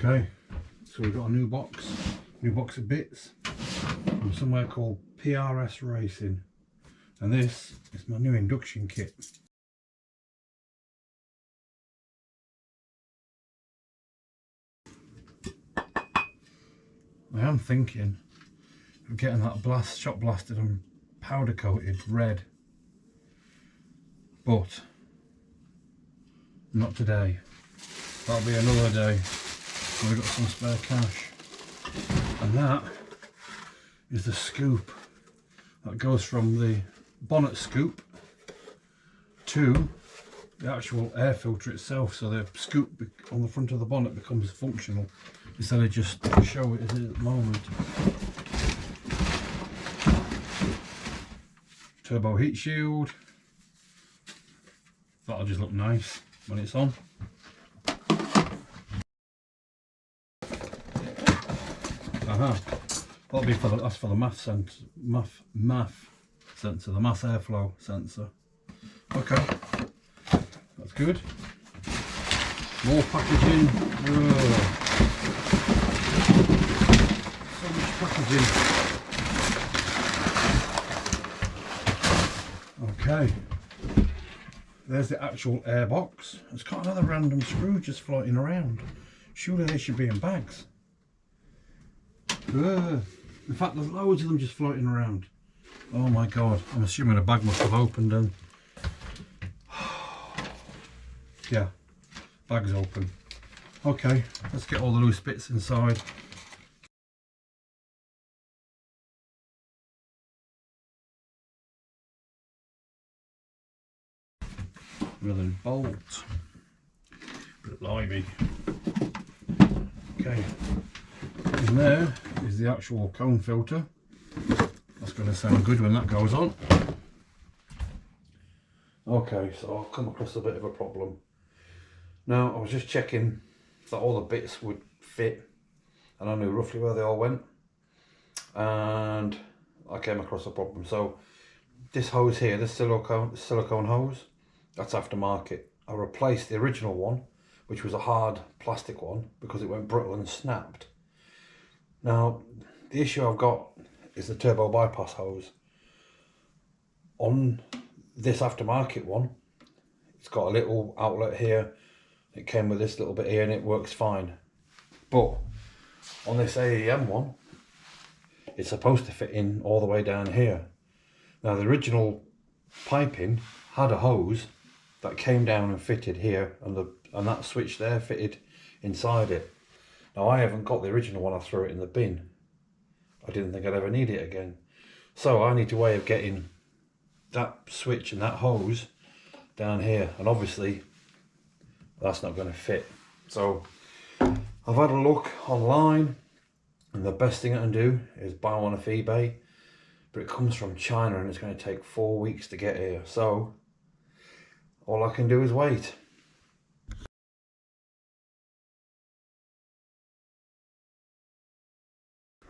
Okay, so we've got a new box of bits from somewhere called PRS Racing, and this is my new induction kit. I am thinking of getting that shot blasted and powder coated red, but not today. That'll be another day when we've got some spare cash. And that is the scoop that goes from the bonnet scoop to the actual air filter itself, so the scoop on the front of the bonnet becomes functional instead of just show it as it is at the moment. Turbo heat shield, that'll just look nice when it's on. That'll be for that's for the MAF sensor, the mass airflow sensor. Okay, that's good. More packaging. So much packaging. Okay, there's the actual air box. It's got another random screw just floating around. Surely they should be in bags. In fact, there's loads of them just floating around. Oh my god, I'm assuming a bag must have opened and yeah, bag's open. Okay, let's get all the loose bits inside. Another bolt. Bit limey. Okay. And there is the actual cone filter. That's going to sound good when that goes on. Okay, so I've come across a bit of a problem. Now, I was just checking that all the bits would fit and I knew roughly where they all went, and I came across a problem. So this hose here, this silicone hose, that's aftermarket. I replaced the original one, which was a hard plastic one, because it went brittle and snapped. Now, the issue I've got is the turbo bypass hose. On this aftermarket one, it's got a little outlet here. It came with this little bit here and it works fine. But on this AEM one, it's supposed to fit in all the way down here. Now, the original piping had a hose that came down and fitted here, and that switch there fitted inside it. Now, I haven't got the original one. I threw it in the bin. I didn't think I'd ever need it again. So I need a way of getting that switch and that hose down here, and obviously that's not going to fit. So I've had a look online, and the best thing I can do is buy one off eBay, but it comes from China and it's going to take 4 weeks to get here. So all I can do is wait.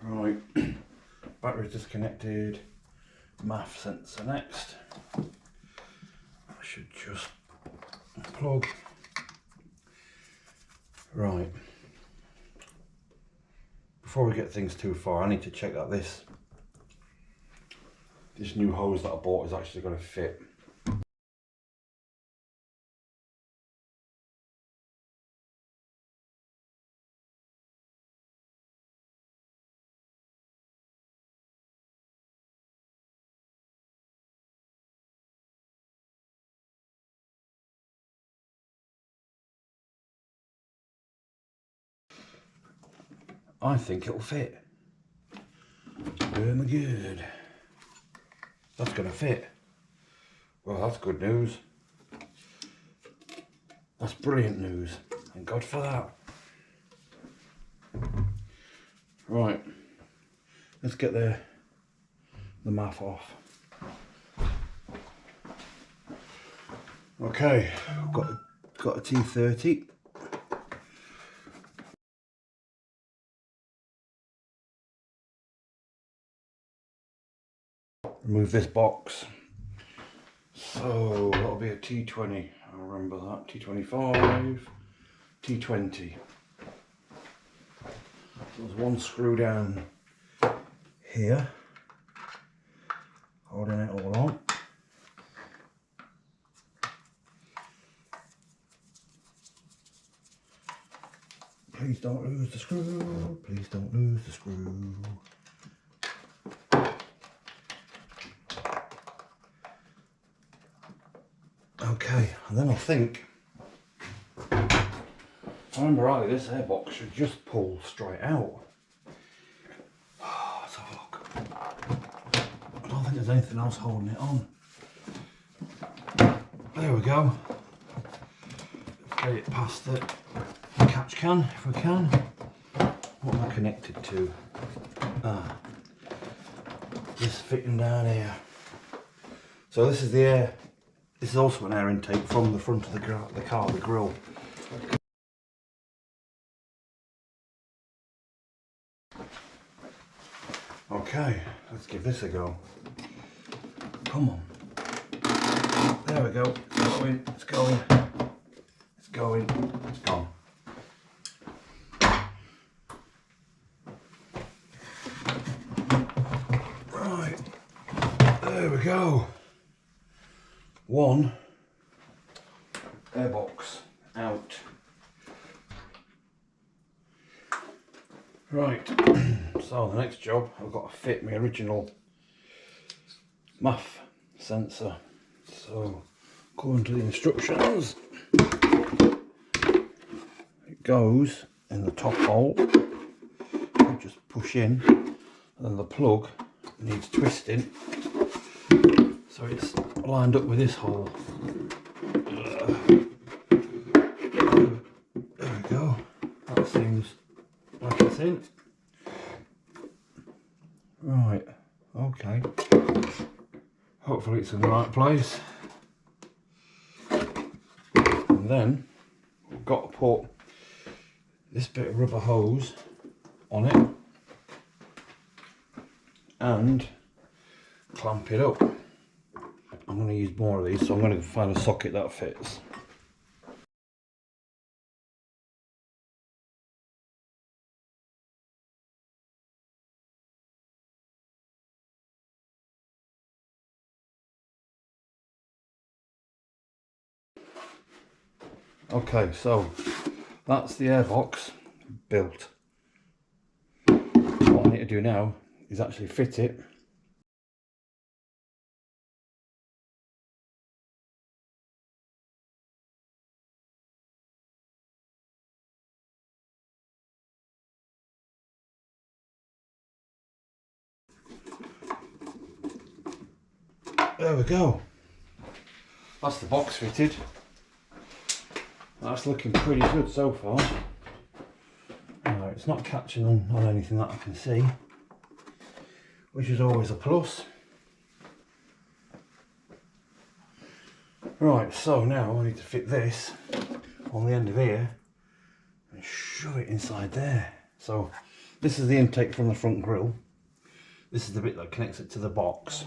Right, battery disconnected, MAF sensor next. I should just plug. Right, before we get things too far, I need to check that this new hose that I bought is actually going to fit. I think it'll fit. Doing the good. That's going to fit. Well, that's good news. That's brilliant news. Thank God for that. Right. Let's get the MAF off. Okay, I've got a T30. Remove this box. So that'll be a T20. I remember that. T25, T20. There's one screw down here, holding it all on. Please don't lose the screw, please don't lose the screw. Okay, and then I think, if I remember rightly, this airbox should just pull straight out. Let's have a look. I don't think there's anything else holding it on. There we go. Let's get it past the catch can if we can. What am I connected to? This fitting down here. So this is the air. This is also an air intake from the front of the car, the grille. Okay, let's give this a go. Come on. There we go. It's going, it's going, it's going, it's gone. Right, there we go. One airbox out. Right, so the next job, I've got to fit my original MAF sensor. So, according to the instructions, it goes in the top hole. You just push in, and then the plug needs twisting. So it's lined up with this hole. There we go. That seems like it's in. Right, okay. Hopefully it's in the right place. And then we've got to put this bit of rubber hose on it and clamp it up. I'm going to use more of these, so I'm going to find a socket that fits. Okay, so that's the airbox built. What I need to do now is actually fit it. There we go. That's the box fitted. That's looking pretty good so far. It's not catching on anything that I can see, which is always a plus. Right, so now I need to fit this on the end of here and shove it inside there. So this is the intake from the front grille. This is the bit that connects it to the box.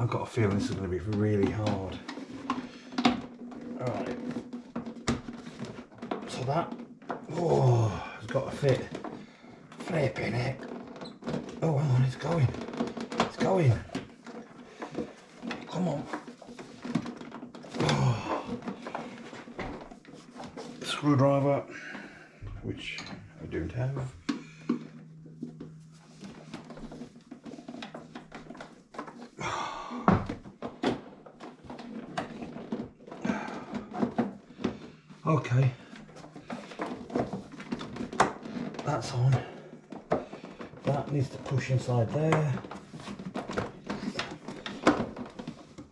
I've got a feeling this is going to be really hard. Alright. So that, has got to fit. Flipping it. Oh, hang on, it's going. It's going. Come on. Screwdriver, which I don't have. Okay, that's on. That needs to push inside there.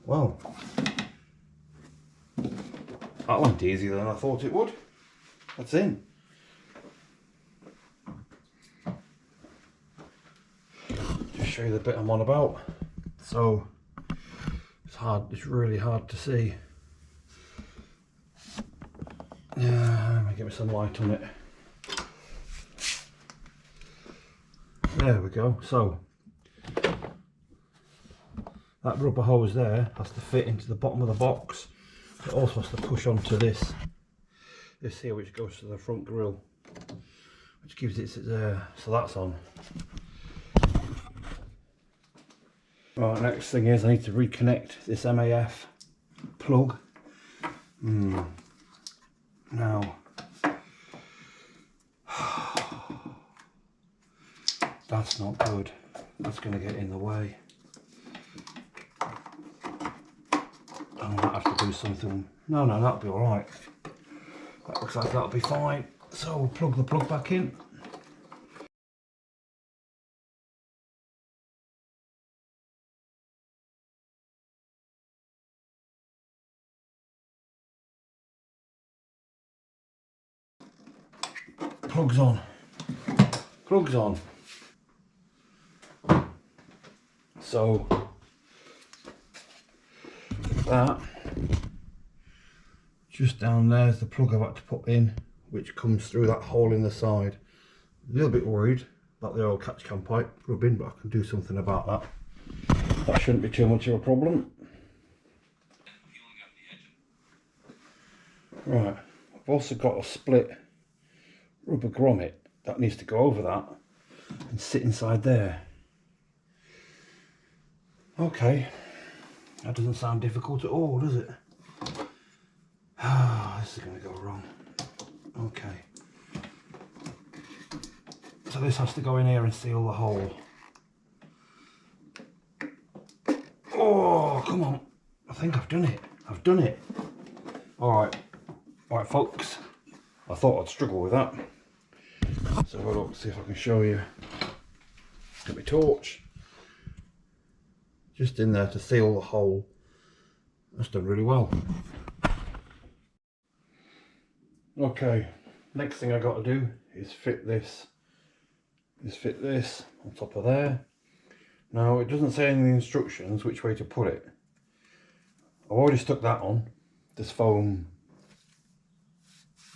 Well, that went easier than I thought it would. That's in. Just show you the bit I'm on about. So it's hard, it's really hard to see. Yeah, let me get me some light on it. There we go. So that rubber hose there has to fit into the bottom of the box It also has to push onto this here, which goes to the front grille, which gives it so that's on. Right, next thing is I need to reconnect this MAF plug. Now that's not good. That's going to get in the way. I might have to do something. No, that'll be alright. That looks like that'll be fine. So we'll plug the plug back in. Plug's on. Plug's on. So that just down there is the plug I've had to put in, which comes through that hole in the side. A little bit worried about the old catch can pipe rubbing, but I can do something about that. That shouldn't be too much of a problem. Right, I've also got a split rubber grommet that needs to go over that and sit inside there. Okay, that doesn't sound difficult at all, does it? Ah, this is going to go wrong. Okay. So this has to go in here and seal the hole. Oh, come on. I think I've done it. I've done it. Alright. Alright, folks. I thought I'd struggle with that. So have a look, see if I can show you. Get my torch. Just in there to seal the hole. That's done really well. Okay, next thing I got to do is fit this. On top of there. Now it doesn't say in the instructions which way to put it. I've already stuck that on. This foam,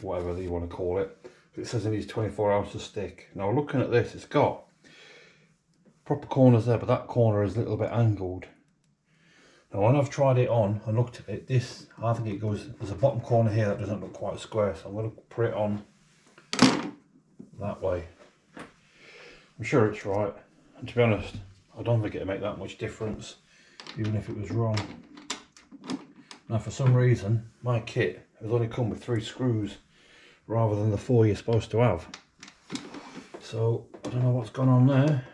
whatever you want to call it. It says it needs 24 ounces of stick. Now looking at this, it's got proper corners there, but that corner is a little bit angled. Now when I've tried it on and looked at it, I think it goes, there's a bottom corner here that doesn't look quite square, so I'm going to put it on that way. I'm sure it's right, and to be honest, I don't think it'll make that much difference, even if it was wrong. Now for some reason, my kit has only come with 3 screws, rather than the 4 you're supposed to have. So, I don't know what's gone on there.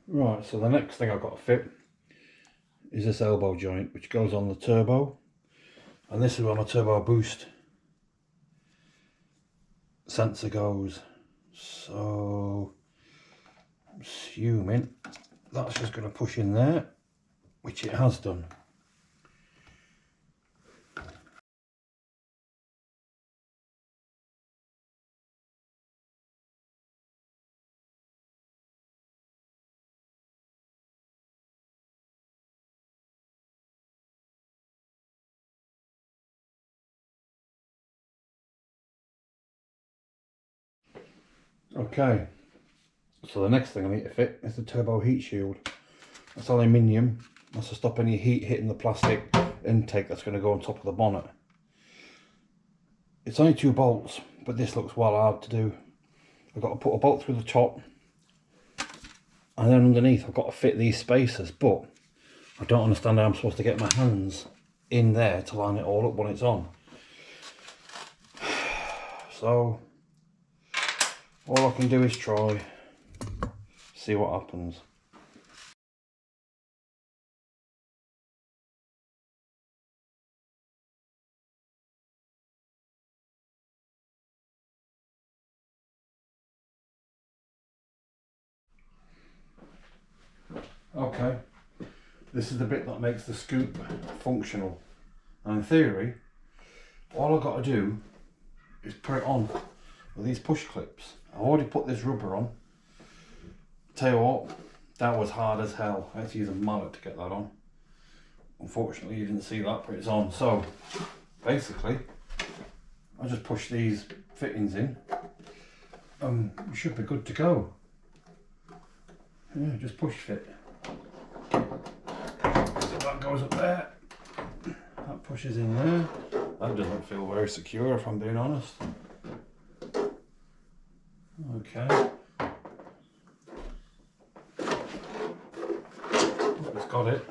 Right, so the next thing I've got to fit is this elbow joint, which goes on the turbo. And this is where my turbo boost sensor goes. So, I'm assuming that's just going to push in there, which it has done. Okay, so the next thing I need to fit is the turbo heat shield. That's aluminium, that's to stop any heat hitting the plastic intake that's going to go on top of the bonnet. It's only 2 bolts, but this looks well hard to do. I've got to put a bolt through the top, and then underneath I've got to fit these spacers, but I don't understand how I'm supposed to get my hands in there to line it all up when it's on. So all I can do is try, see what happens. Okay, this is the bit that makes the scoop functional. And in theory, all I've got to do is put it on with these push clips. I've already put this rubber on. Tell you what, that was hard as hell. I had to use a mallet to get that on. Unfortunately you didn't see that, but it's on. So basically I just push these fittings in we should be good to go. Yeah, just push fit. So that goes up there. That pushes in there. That doesn't feel very secure if I'm being honest. Okay. It's got it.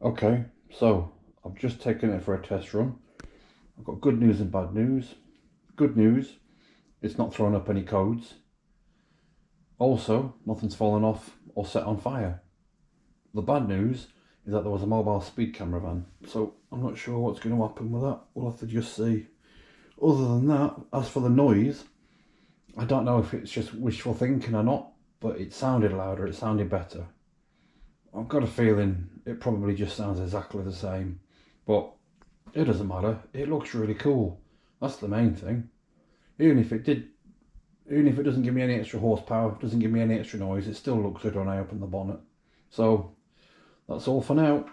Okay, so I've just taken it for a test run. I've got good news and bad news. Good news, it's not throwing up any codes. Also, nothing's fallen off or set on fire. The bad news is that there was a mobile speed camera van, so I'm not sure what's going to happen with that. We'll have to just see. Other than that, as for the noise, I don't know if it's just wishful thinking or not, but it sounded louder, it sounded better. I've got a feeling it probably just sounds exactly the same, but it doesn't matter. It looks really cool. That's the main thing. Even if it doesn't give me any extra horsepower, doesn't give me any extra noise, it still looks good when I open the bonnet. So that's all for now.